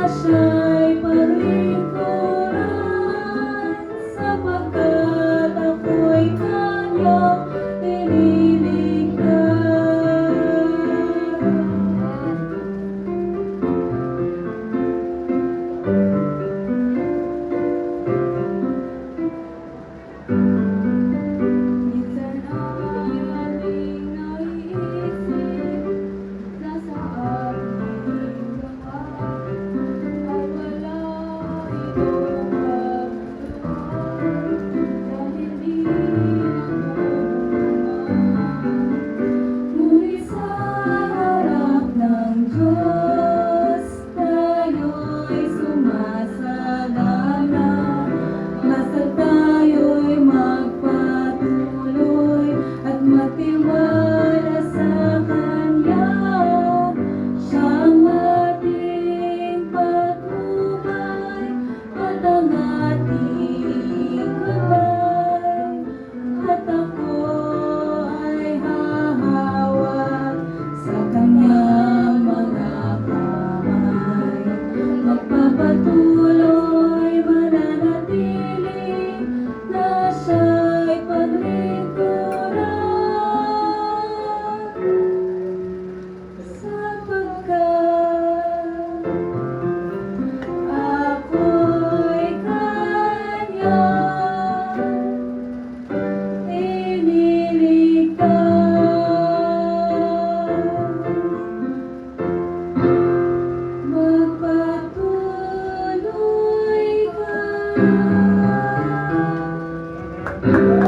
siya'y paglingkuran, sapagkat ako'y kanyang inilikha. Minsan ay ating naiisip na sa ating gawa ay wala itong kabuluhan, dahil di naman. Ngunit sa harap ng Diyos, tayo'y sumasagana, basta tayo'y magpatuloy at magtiwala sa Kanya. Siyang ating patnubay at ang ating gabay, at ako ay hahawak sa Kanyang mga kamay. Magpapatuloy, mananatili, na siya'y paglingkuran, sapagkat ako'y kanyang iniligtas. Magpatuloy ka.